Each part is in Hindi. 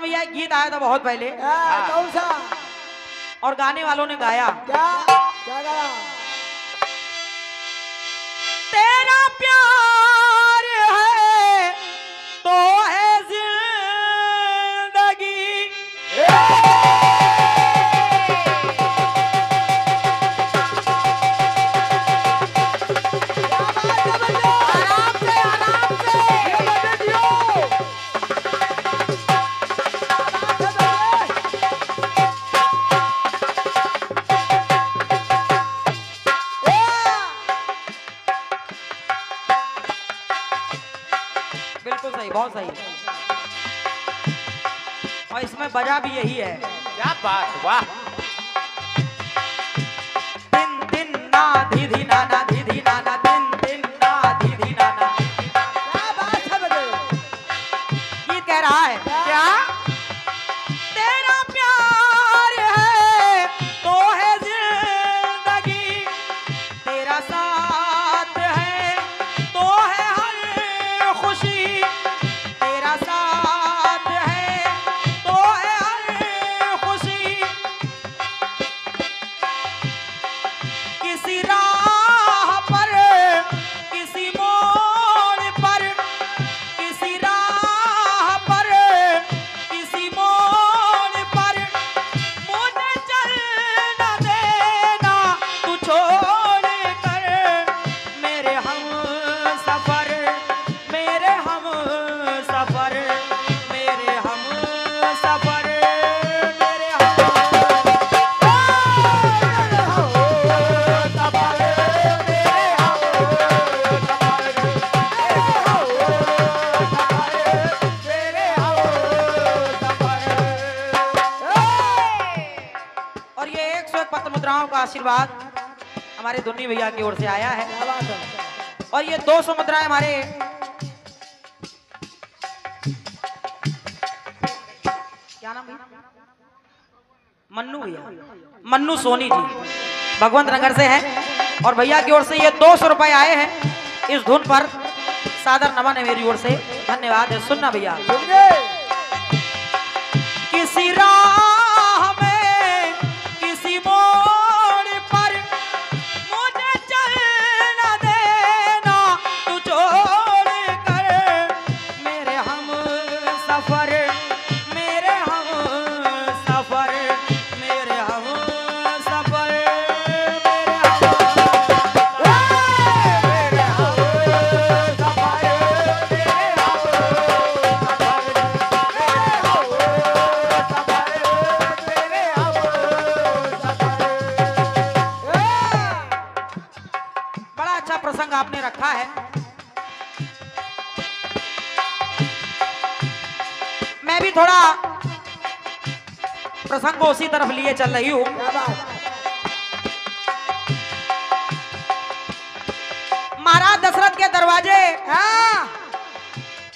भैया एक गीत आया था बहुत पहले। कौन सा? और गाने वालों ने गाया क्या क्या गाया? तेरा प्यार है तो है जिंदगी, बिल्कुल सही, बहुत सही। और इसमें बजा भी यही है। क्या बात, वाह। दिन दिन ना धी धी ना ना धी धी ना ना दिन दिन ना धी धी ना ना। क्या बात है बेटे? गीत कह रहा है क्या? तेरा प्यार है तो है जिंदगी, तेरा साथ है तो है हर खुशी, तेरा साथ है तो है हर खुशी। किसी राह पर, किसी मोड़ पर, किसी राह पर, किसी मोड़ पर मुझे चल न देना तू छोड़ कर, मेरे हम सफर, मेरे हम सफर, मेरे हम सफर, मेरे हम और ये 101 पत्र मुद्राओं का आशीर्वाद हमारे दुन्नी भैया की ओर से आया है। क्या बात है? और ये 200 मुद्राएं हमारे क्या नाम भैया? मन्नू भैया, मन्नू सोनी जी भगवंत नगर से हैं। और भैया की ओर से ये 200 रुपए आए हैं। इस धुन पर सादर नमन है मेरी ओर से, धन्यवाद है। सुनना भैया। सुन गए? किसी राह में, किसी मोड़ पर मुझे चल न देना तू छोड़ कर, मेरे हम सफर, मेरे हम सफर, मेरे हम सफर, मेरे बड़ा अच्छा प्रसंग आपने रखा है। मैं भी थोड़ा प्रसंग को उसी तरफ लिए चल रही हूँ। क्या बात? महाराज दशरथ के दरवाजे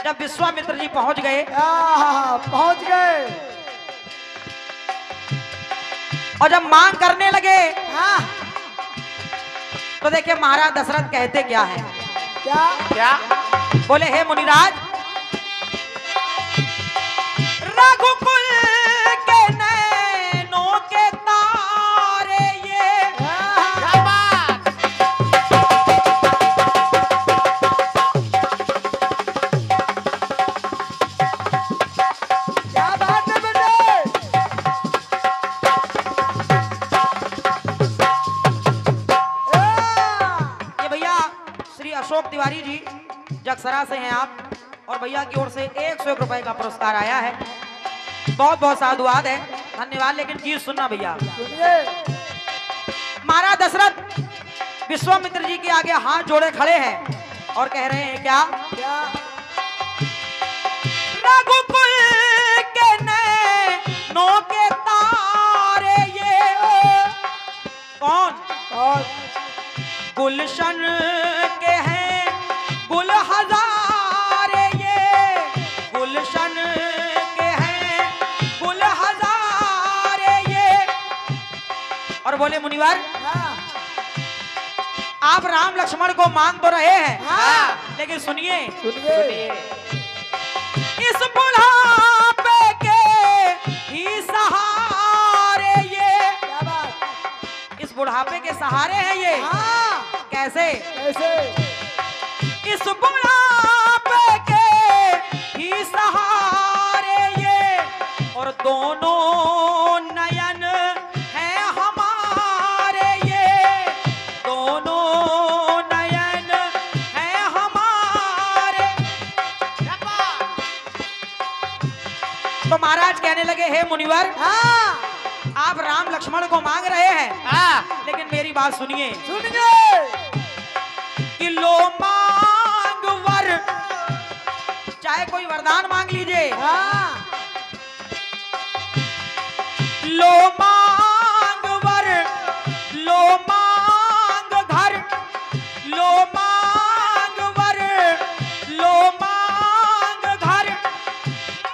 जब विश्वामित्र जी पहुंच गए पहुंच गए। और जब मांग करने लगे हाँ, तो देखिए महाराज दशरथ कहते क्या है। क्या क्या? बोले हे मुनिराज, रघुकुल के नैनों के तारे ये, क्या बात? क्या बात है बेटे? ये भैया श्री अशोक तिवारी जी जगसरा से हैं आप। और भैया की ओर से 101 रुपए का पुरस्कार आया है। बहुत बहुत साधुवाद है, धन्यवाद। लेकिन गीत सुनना भैया। सुनिए। महाराज दशरथ विश्वामित्र जी के आगे हाथ जोड़े खड़े हैं और कह रहे हैं क्या? क्या? रघुकुल के नैनों बोले मुनिवर हाँ, आप राम लक्ष्मण को मांग तो रहे हैं, हाँ। लेकिन सुनिए सुनिए। इस बुढ़ापे के ही सहारे ये, क्या बात? इस बुढ़ापे के सहारे हैं ये। हाँ, कैसे? कैसे? इस बुढ़ापे के ही सहारे ये, और दोनों नयन है हमारे ये, दोनों नयन है हमारे। तो महाराज कहने लगे, हे मुनिवर, हाँ, आप राम लक्ष्मण को मांग रहे हैं, हाँ। लेकिन मेरी बात सुनिए सुनिए। कि लो मांग वर, चाहे कोई वरदान मांग लीजिए, हाँ, लो मांग वर, लो मांग घर, लो मांग वर, लो मांग घर,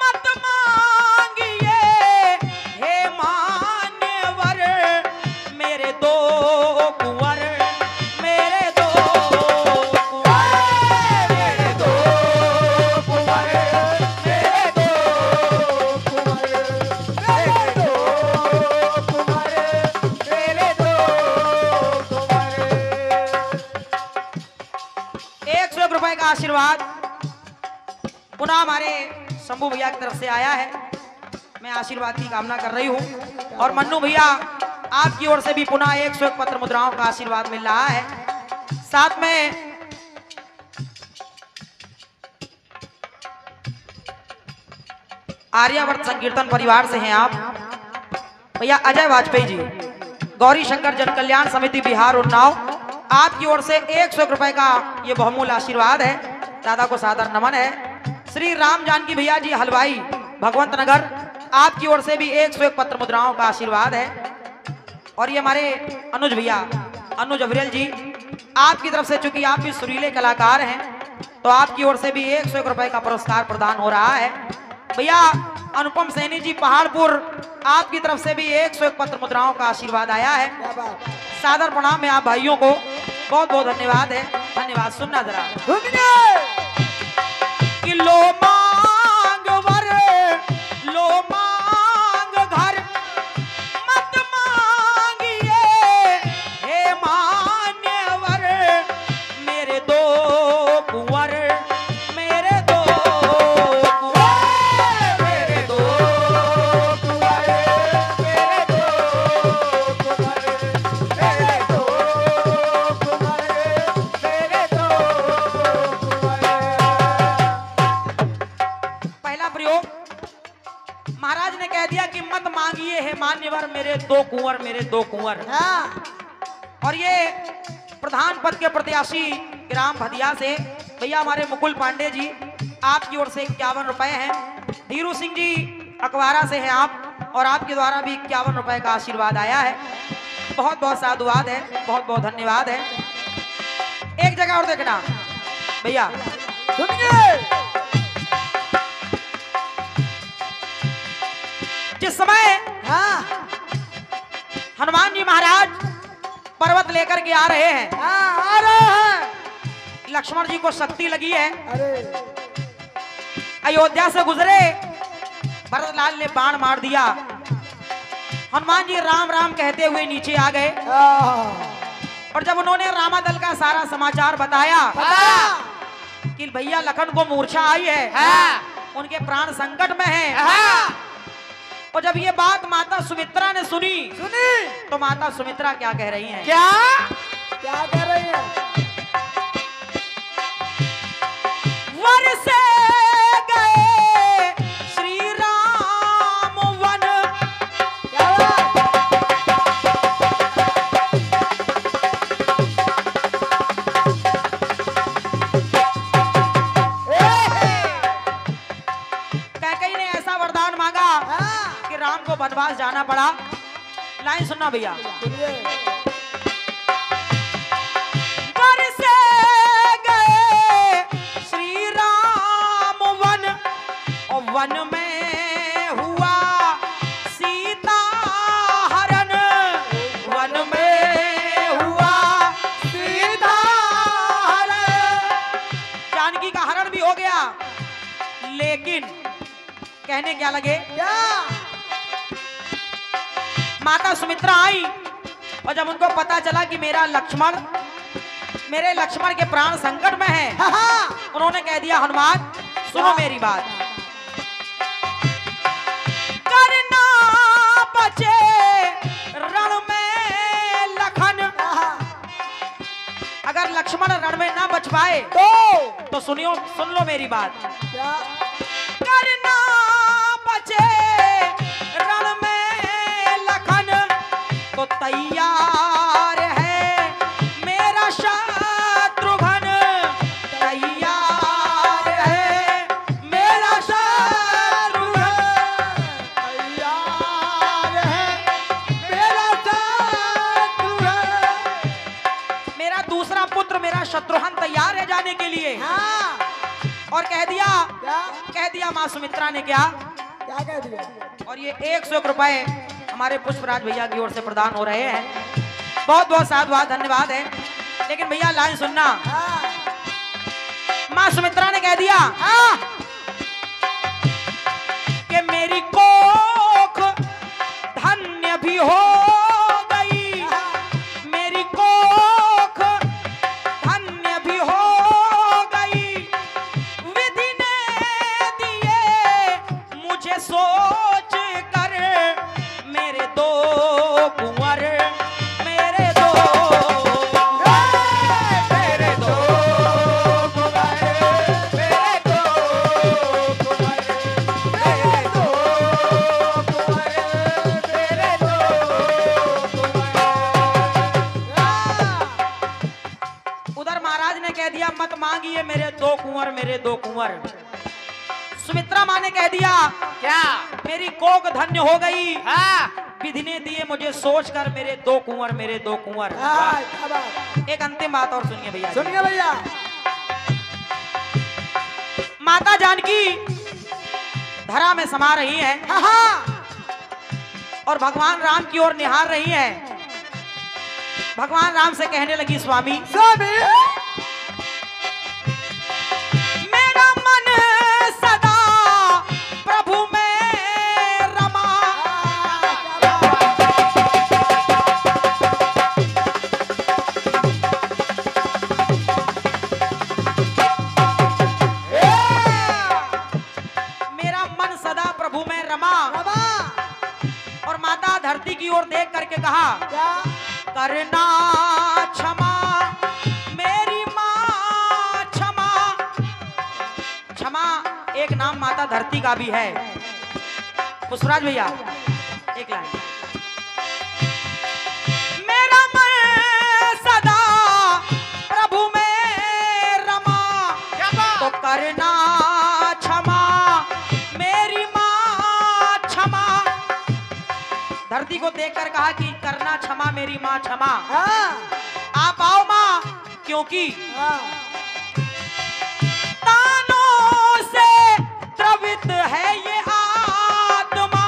मत मांगिए हे मान्यवर, मेरे दो कुंवर, मेरे दो कुंवर, मेरे दो कुंवर, मेरे दो कुंवर, मेरे दो कुंवर, मेरे दो कुंवर। 101 रुपए का आशीर्वाद पुनः हमारे शंभू भैया की तरफ से आया है। मैं आशीर्वाद की कामना कर रही हूँ, और मन्नू भैया आपकी ओर से भी पुनः 101 पत्र मुद्राओं का आशीर्वाद मिल रहा है। साथ में आर्यावर्त संकीर्तन परिवार से हैं आप भैया अजय वाजपेयी जी, गौरी शंकर जन कल्याण समिति बिहार उन्नाव, आपकी ओर से 101 रुपए का ये बहुमूल्य आशीर्वाद है। दादा को सादर नमन है। श्री राम जानकी भैया जी हलवाई भगवंत नगर, आपकी ओर से भी 101 पत्र मुद्राओं का आशीर्वाद है। और ये हमारे अनुज भैया, अनुज अविरल जी, आपकी तरफ से चूंकि आप भी सुरीले कलाकार हैं, तो आपकी ओर से भी 101 रुपए का पुरस्कार प्रदान हो रहा है। भैया अनुपम सैनी जी पहाड़पुर, आपकी तरफ से भी 101 पत्र मुद्राओं का आशीर्वाद आया है। क्या बात? सादर प्रणाम है आप भाइयों को, बहुत बहुत धन्यवाद है। धन्यवाद। सुनना जरा सुनिए। कि लो मांग वर, लो मांग घर, मत मांगिए हे मान्यवर, मेरे दो कुंवर, मेरे दो कुंवर, मेरे दो कुंवर, मेरे दो कुंवर, मेरे दो कुंवर, मेरे दो कुंवर। पहला प्रयोग महाराज ने कह दिया कि मत मांगिए हे मान्यवर, मेरे दो कुंवर, मेरे दो कुंवर। हाँ, और ये प्रधान पद के प्रत्याशी ग्राम भदिया से भैया हमारे मुकुल पांडे जी, आपकी ओर से 51 रुपए हैं। धीरू सिंह जी अखबारा से हैं आप, और आपके द्वारा भी 51 रुपए का आशीर्वाद आया है। बहुत बहुत साधुवाद है, बहुत बहुत धन्यवाद है। एक जगह और देखना भैया, सुनिए। जिस समय हाँ, हनुमान जी महाराज पर्वत लेकर के आ रहे हैं, हाँ, आ रहे हैं। लक्ष्मण जी को शक्ति लगी है, अरे, अयोध्या से गुजरे, भरतलाल ने बाण मार दिया, हनुमान जी राम राम कहते हुए नीचे आ गए। और जब उन्होंने रामादल का सारा समाचार बताया कि भैया लखन को मूर्छा आई है, उनके प्राण संकट में हैं, और जब ये बात माता सुमित्रा ने सुनी, तो माता सुमित्रा क्या कह रही हैं? क्या क्या कह रही है? वर से गए श्री राम वन, क्या बात? कैकेयी ने ऐसा वरदान मांगा हाँ, कि राम को वनवास जाना पड़ा। लाइन सुनना भैया। सुनिए। वर से गए श्री राम वन, और वन में हुआ सीता हरण, वन लेकिन कहने क्या लगे, क्या? माता सुमित्रा आई और जब उनको पता चला कि मेरे लक्ष्मण के प्राण संकट में हैं, हाँ। उन्होंने कह दिया हनुमान सुनो मेरी बात, करना बचे रण में लखन, अगर लक्ष्मण रण में ना बच पाए तो सुन लो मेरी बात, क्या? करना बचे रण में लखन तो तैयार है मेरा शत्रुघ्न, तैयार है मेरा शत्रुघ्न, तैयार है मेरा शत्रुघ्न। मेरा दूसरा पुत्र मेरा शत्रुघ्न तैयार है जाने के लिए। हाँ। और कह दिया माँ सुमित्रा ने क्या कह दिया? और ये 101 रुपए हमारे पुष्पराज भैया की ओर से प्रदान हो रहे हैं, बहुत बहुत साधुवाद धन्यवाद है। लेकिन भैया लाइन सुनना, हाँ। माँ सुमित्रा ने कह दिया कि मेरी कोख धन्य भी हो गई, मेरी कोख धन्य भी हो गई, विधि ने दिए मुझे सोच कर मेरे दो कुंवर, मेरे दो उधर महाराज ने कह दिया मत मांगिए मेरे दो कुंवर, मेरे दो कुंवर। सुमित्रा माँ ने कह दिया क्या? मेरी कोख धन्य हो गई, हाँ। विधि ने दिए मुझे सोच कर मेरे दो कुंवर, मेरे दो कुंवर। हाँ, क्या बात? एक अंतिम बात और सुनिए भैया, सुनिए भैया। माता जानकी धरा में समा रही है हाँ। और भगवान राम की ओर निहार रही है। भगवान राम से कहने लगी स्वामी स्वामी मेरा मन सदा प्रभु में रमा, मेरा मन सदा प्रभु में रमा। और माता धरती की ओर देख करके कहा क्या? करना क्षमा मेरी माँ क्षमा। क्षमा एक नाम माता धरती का भी है। पुष्पराज भैया एक लाइन, मेरा मन सदा प्रभु में रमा तो करना क्षमा मेरी माँ क्षमा। धरती को देखकर कहा कि करना क्षमा मेरी माँ क्षमा। हाँ। आप आओ माँ, क्योंकि हाँ। तानों से द्रवित है ये आत्मा।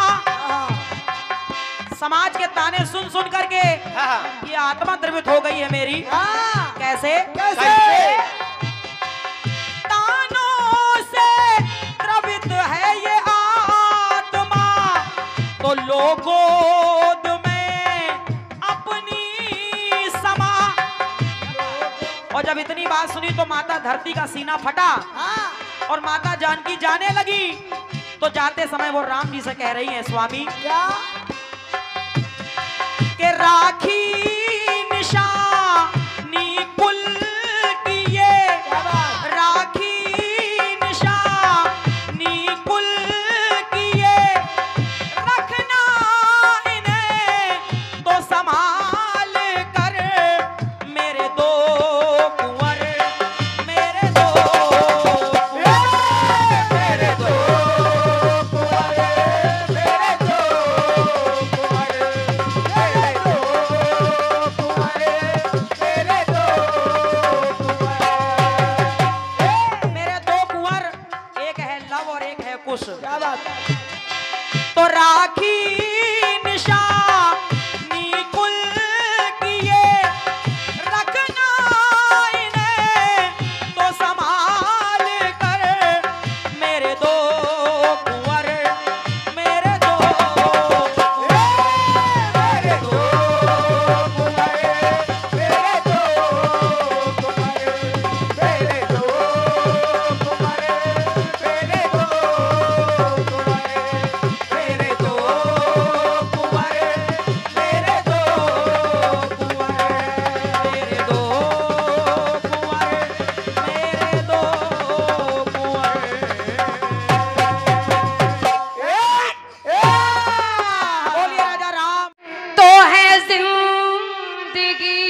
समाज के ताने सुन सुन करके हाँ। ये आत्मा द्रवित हो गई है मेरी। हाँ। कैसे? कैसे? तानों से द्रवित है ये आत्मा तो लोगों में अपनी समा। और जब इतनी बात सुनी तो माता धरती का सीना फटा हाँ। और माता जानकी जाने लगी। तो जाते समय वो राम जी से कह रही है स्वामी क्या? के राखी निशानी कुल किए, राखी निशानी कुल किए, रखना इन्हें तो संभाल कर मेरे दो कुंवर, मेरे दो मेरे दो कुंवर, मेरे दो कुंवर, मेरे दो कुंवर, मेरे दो कुंवर। मेरे दो कुंवर, एक है लव और एक है कुश। क्या बात? तो राखी निशानी कुल किए, रखना इन्हें तो संभाल कर मेरे दो कुंवर मेरे दो मेरे दो कुंवर मेरे दो कुंवर मेरे दो कुंवर मेरे दो कुंवर मेरे दो कुंवर मेरे दो कुंवर मेरे दो कुंवर मेरे दो कुंवर। बोलिए राजा राम। तो है जिंदगी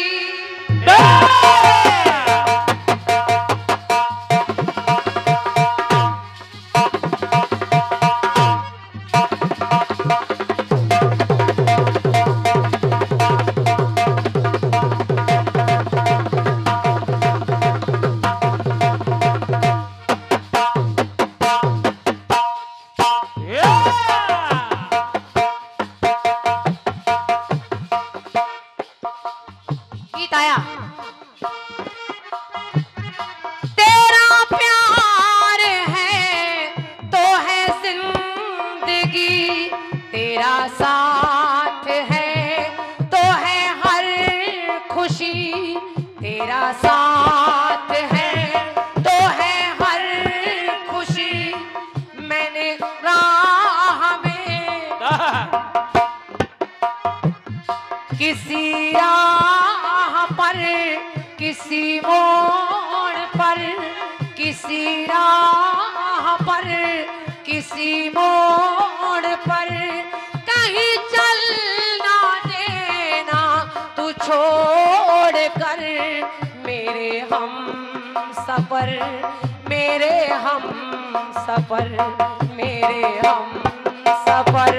गीत आया। तेरा प्यार है तो है जिंदगी, तेरा साथ है तो है हर खुशी, तेरा साथ है तो है हर खुशी। मैंने राह में किसी राह पर, किसी मोड़ पर, किसी राह पर, किसी मोड़ पर कहीं चल ना देना तू छोड़ कर मेरे हम सफर, मेरे हम सफर, मेरे हम सफर,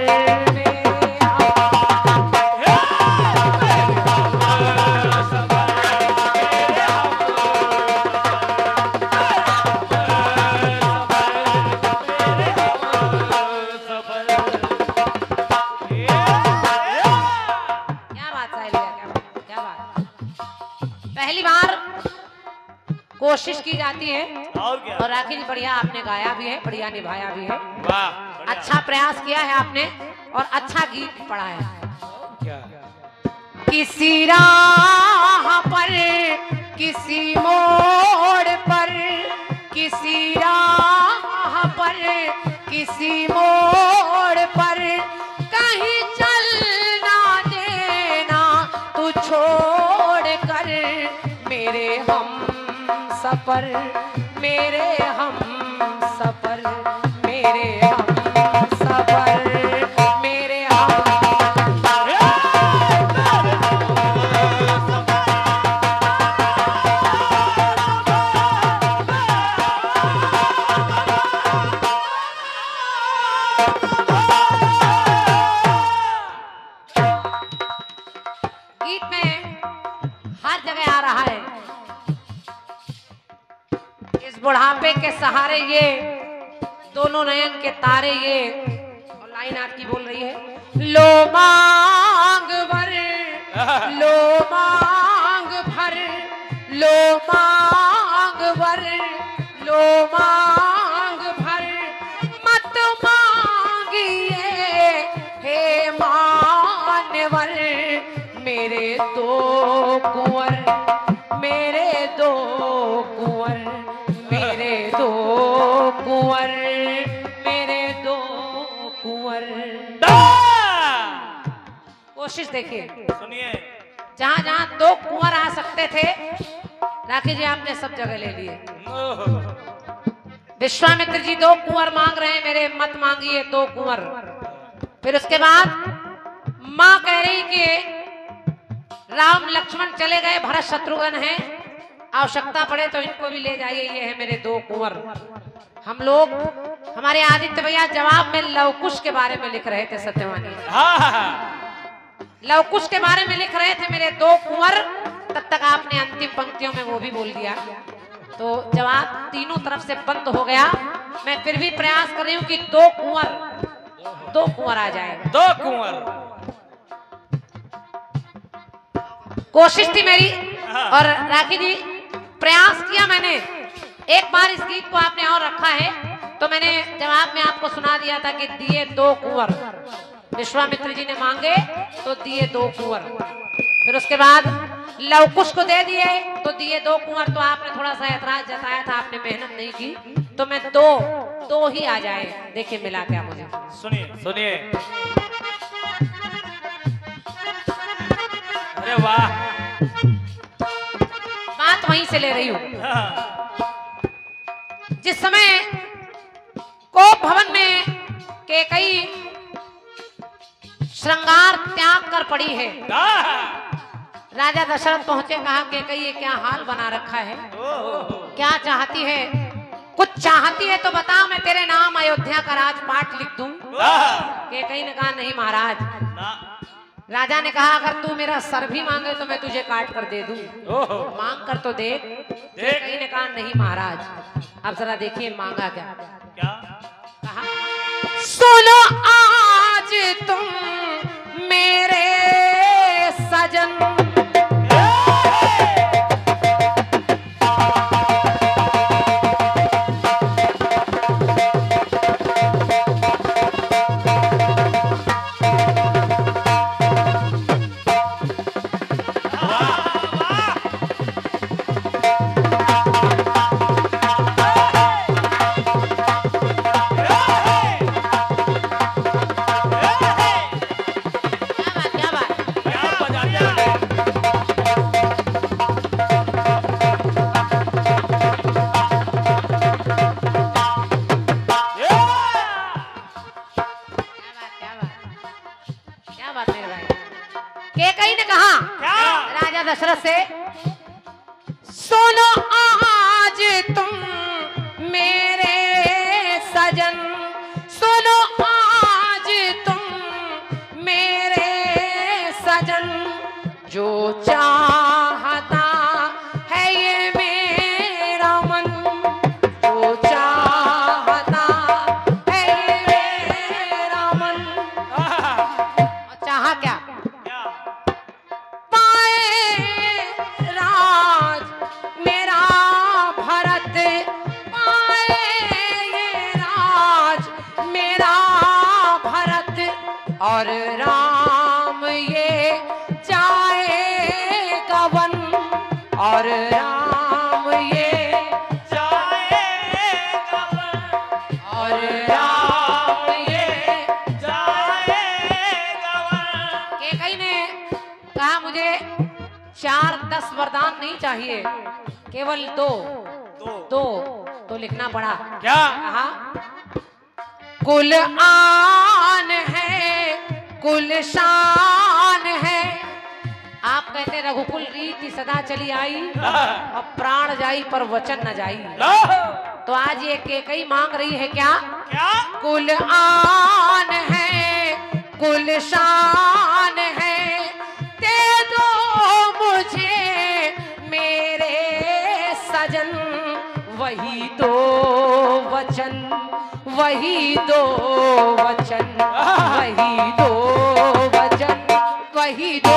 मेरे क्या बात साहिल भैया, क्या बात, क्या बात। पहली बार कोशिश की जाती है और क्या और राखी जी बढ़िया आपने गाया भी है, बढ़िया निभाया भी है, वाह अच्छा प्रयास किया है आपने और अच्छा गीत पढ़ा है। क्या किसी राह पर, किसी मोड़ पर, किसी राह पर, किसी मोड़ पर कहीं चल ना देना तू छोड़ कर मेरे हम सफर, मेरे हम सफर, मेरे हम सफर, मेरे हम गीत में हर जगह आ रहा है। इस बुढ़ापे के सहारे ये दोनों नयन के तारे, ये और लाइन आपकी बोल रही है। लो मांग भर, लो मांग भर, लो मांग भर, लो मांग भर, मत मांगिए हे मानवर मेरे दो कुंवर, मेरे दो कुंवर, मेरे दो कुंवर, मेरे दो कुंवर। कोशिश देखिए, सुनिए जहाँ जहाँ दो कुंवर आ सकते थे राखी जी आपने सब जगह ले लिए। विश्वामित्र जी दो कुंवर मांग रहे हैं, मेरे मत मांगिए दो कुंवर। फिर उसके बाद माँ कह रही कि राम लक्ष्मण चले गए, भरत शत्रुघ्न है, आवश्यकता पड़े तो इनको भी ले जाइए, ये है मेरे दो कुंवर। हम लोग, हमारे आदित्य भैया जवाब में लवकुश के बारे में लिख रहे थे, सत्यवानी लवकुश के बारे में लिख रहे थे मेरे दो कुंवर, तब तक आपने अंतिम पंक्तियों में वो भी बोल दिया, तो जवाब तीनों तरफ से बंद हो गया। मैं फिर भी प्रयास कर रही हूँ कि दो कुंवर आ जाए। दो कुंवर कोशिश थी मेरी और राखी जी प्रयास किया मैंने। एक बार इस गीत को आपने और रखा है तो मैंने जवाब में आपको सुना दिया था कि दिए 2 कुंवर, विश्वामित्र जी ने मांगे तो दिए 2 कुंवर। फिर उसके बाद लवकुश को दे दिए तो दिए 2 कुंवर। तो आपने थोड़ा सा ऐतराज जताया था, आपने मेहनत नहीं की, तो मैं दो ही आ जाए। देखिए मिला क्या मुझे। सुनिए सुनिए। अरे वाह, बात वहीं से ले रही हूं। जिस समय कोप भवन में कैकेयी श्रृंगार त्याग कर पड़ी है, राजा दशरथ पहुंचे, कहा कैकेयी ये क्या हाल बना रखा है, क्या चाहती है, कुछ चाहती है तो बता, मैं तेरे नाम अयोध्या का राजपाट लिख दूं। कैकेयी ने कहा नहीं महाराज। राजा ने कहा अगर तू मेरा सर भी मांगे तो मैं तुझे काट कर दे दूं, मांग कर तो देख। कैकेयी ने कहा नहीं महाराज। अब जरा देखिए मांगा क्या। कहा सुनो आज तुम मेरे सजन, कैकेयी ने कहा राजा दशरथ से, सुनो आज तुम मेरे सजन, सुनो आज तुम मेरे सजन, जो चाहता है ये मेरा मन, जो चाहता है ये मेरा मन। चाहा क्या? और राम ये जाएगा वन, और राम ये जाएगा वन, और राम ये जाएगा वन। कैकेयी ने कहा मुझे 4-10 वरदान नहीं चाहिए, केवल 2 तो लिखना पड़ा। क्या? कहा कुल आन है, कुल शान है। आप कहते रघुकुल रीति सदा चली आई, अब प्राण जाई पर वचन न जाई। तो आज ये कैकेयी मांग रही है क्या? कुल आन है, कुल शान है, दे दो मुझे मेरे सजन, वही 2 वचन, वही 2 वचन, वही 2 वचन, वही 2।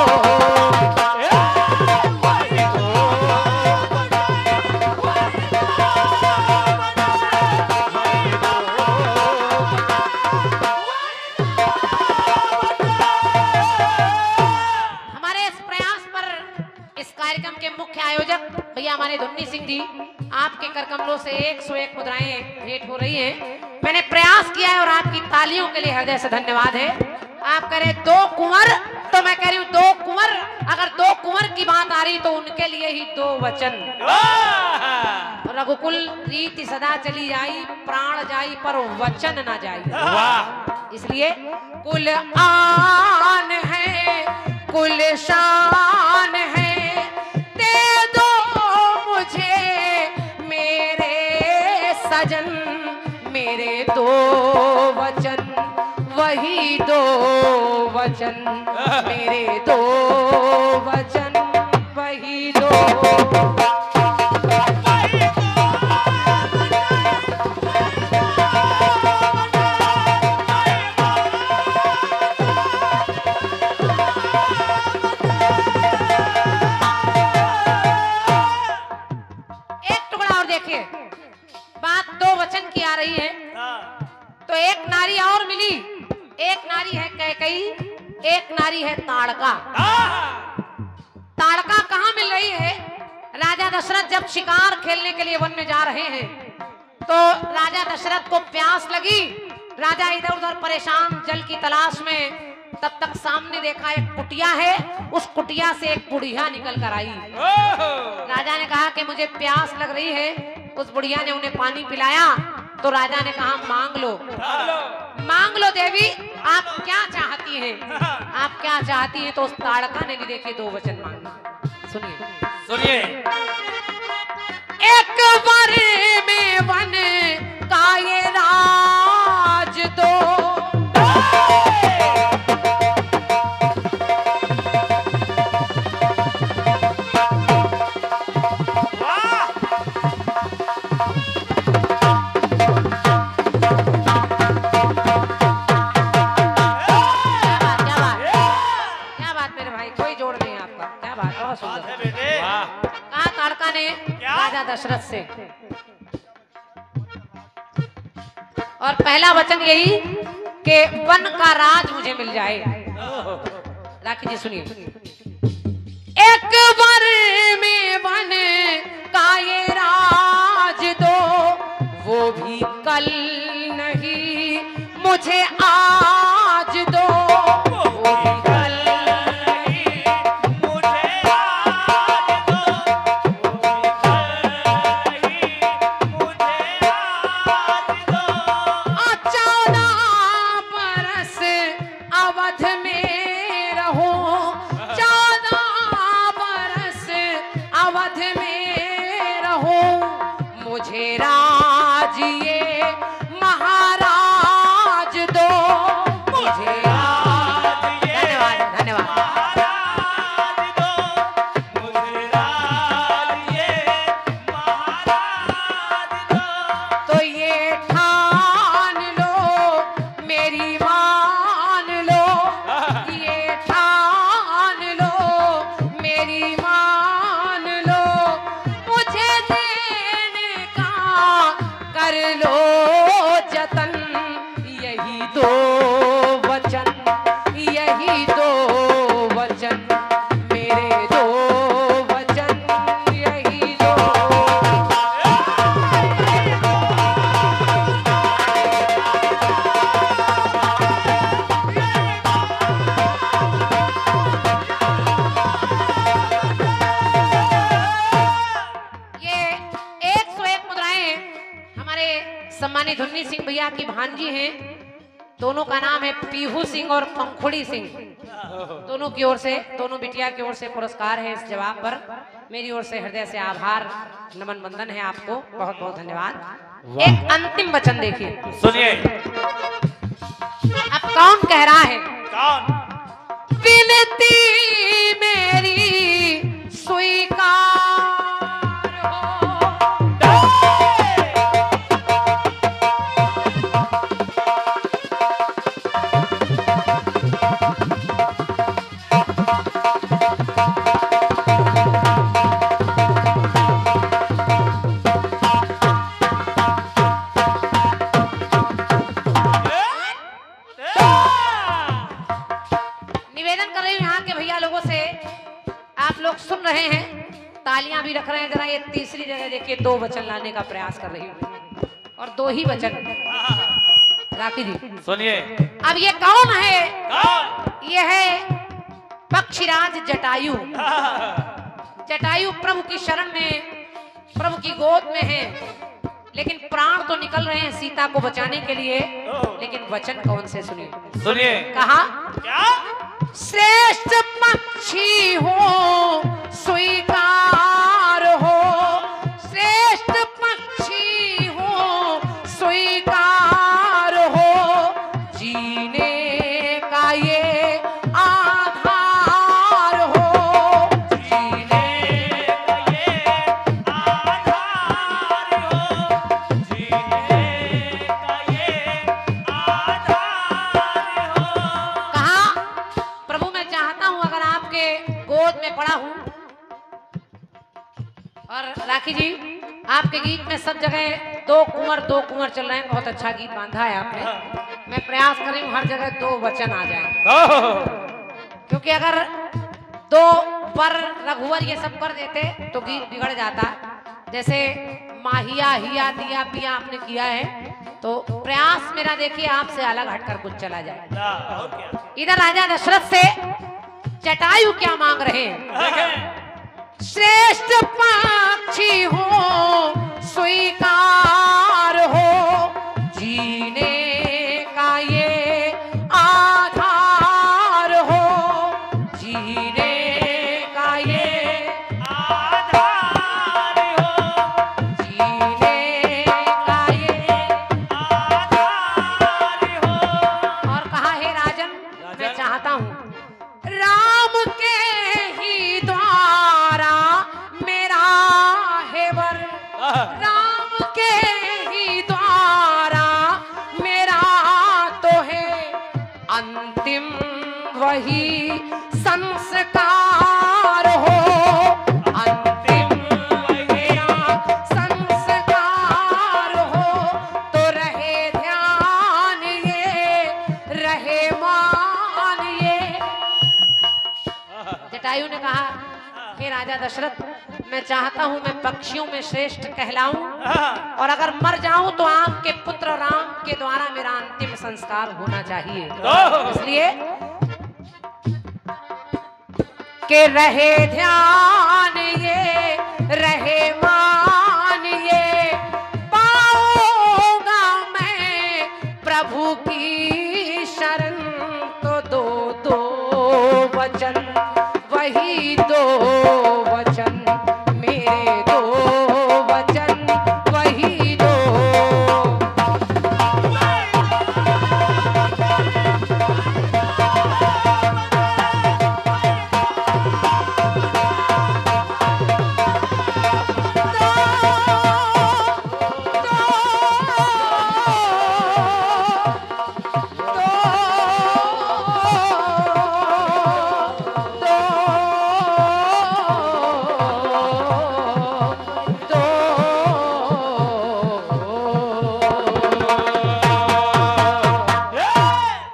हमारे इस प्रयास पर इस कार्यक्रम के मुख्य आयोजक भैया हमारे धुन्नी सिंह जी, आपके कर कमलों से 101 मुद्राएं भेंट हो रही हैं। मैंने प्रयास किया है और आपकी तालियों के लिए हृदय से धन्यवाद है। आप कह रहे 2 कुंवर, तो मैं कह रही हूँ 2 कुंवर। अगर 2 कुंवर की बात आ रही तो उनके लिए ही 2 वचन। रघुकुल रीति सदा चली आई, प्राण जाई पर वचन ना जाई। इसलिए कुल आन है, कुल शान है, दे दो मुझे मेरे सजन, मेरे 2 वचन, वही 2 वचन, मेरे 2 वचन, वही 2। एक टुकड़ा और देखिए, बात 2 वचन की आ रही है। तो एक नारी और मिली, एक नारी है कैकई, एक नारी है ताड़का। ताड़का कहाँ मिल रही है? राजा दशरथ जब शिकार खेलने के लिए वन में जा रहे हैं तो राजा दशरथ को प्यास लगी। राजा इधर उधर परेशान जल की तलाश में, तब तक सामने देखा एक कुटिया है, उस कुटिया से एक बुढ़िया निकल कर आई। राजा ने कहा कि मुझे प्यास लग रही है। उस बुढ़िया ने उन्हें पानी पिलाया तो राजा ने कहा मांग लो, मांग लो देवी, आप क्या चाहती हैं, आप क्या चाहती हैं? तो उस ताड़का ने भी देखे 2 वचन मांगे। सुनिए सुनिए। एक बार में वन का ये राज दो, राजा दशरथ से। और पहला वचन यही कि वन का राज मुझे मिल जाए। राखी जी सुनिए। एक बार में वन का ये राज दो, वो भी कल नहीं मुझे आज दो, वो भी कल सम्मानित धुन्नी सिंह भैया की भांजी हैं। दोनों का नाम है पीहू सिंह और पंखुड़ी सिंह। दोनों की ओर से, दोनों बिटिया की ओर से पुरस्कार है। इस जवाब पर मेरी ओर से हृदय से आभार नमन बंदन है आपको, बहुत बहुत धन्यवाद। एक अंतिम वचन देखिए, सुनिए। अब कौन कह रहा है? कौन? विनती मेरी स्वीकार रहे हैं, तालियां भी रख रहे हैं। जरा ये तीसरी जगह देखिए, 2 वचन लाने का प्रयास कर रही हूँ और 2 ही वचन। राखी जी सुनिए। अब ये कौन है? कौन? ये है पक्षीराज जटायु। जटायु प्रभु की शरण में, प्रभु की गोद में है, लेकिन प्राण तो निकल रहे हैं सीता को बचाने के लिए, लेकिन वचन कौन से? सुनिए सुनिए। कहा क्या? श्रेष्ठ पक्षी हो स्वीकार हो, श्रेष्ठ पक्षी हो स्वीकार हो, जीने का ये आधार हो, जीने का ये आधार हो, जीने का ये आधार हो। कहा प्रभु मैं चाहता हूं अगर आपके गोद में पड़ा हूं, और राखी जी आपके गीत में सब जगह दो कुंवर चल रहे हैं। बहुत अच्छा गीत बांधा है आपने। मैं प्रयास कर रही हूँ हर जगह दो वचन आ जाए, क्योंकि अगर दो पर रघुवर ये सब कर देते तो गीत बिगड़ जाता। जैसे माहिया हिया दिया पिया आपने किया है, तो प्रयास मेरा देखिए आपसे अलग हटकर कुछ चला जाए। और क्या इधर राजा दशरथ से जटायु क्या मांग रहे हैं? देखें श्रेष्ठ पक्षी हो स्वीकार हो, जीने का ये आधार हो, जीने का ये आधार हो, जीने का ये। आधार हो। और कहा है राजन, मैं चाहता हूँ राम के ही द्वारा मेरा है वर, राम के ही द्वारा मेरा तो है अंतिम वही संस्कार हो, अंतिम मेरा संस्कार हो, तो रहे ध्यान ये रहे मान ये। जटायु ने कहा हे राजा दशरथ, मैं चाहता हूं मैं पक्षियों में श्रेष्ठ कहलाऊं, और अगर मर जाऊं तो आपके पुत्र राम के द्वारा मेरा अंतिम संस्कार होना चाहिए। इसलिए कि रहे ध्यान ये रहे मान ये, पाऊंगा मैं प्रभु की शरण, तो दो दो वचन वही दो वचन मेरे दो वचन वही दो।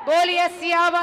बोलिए सियावर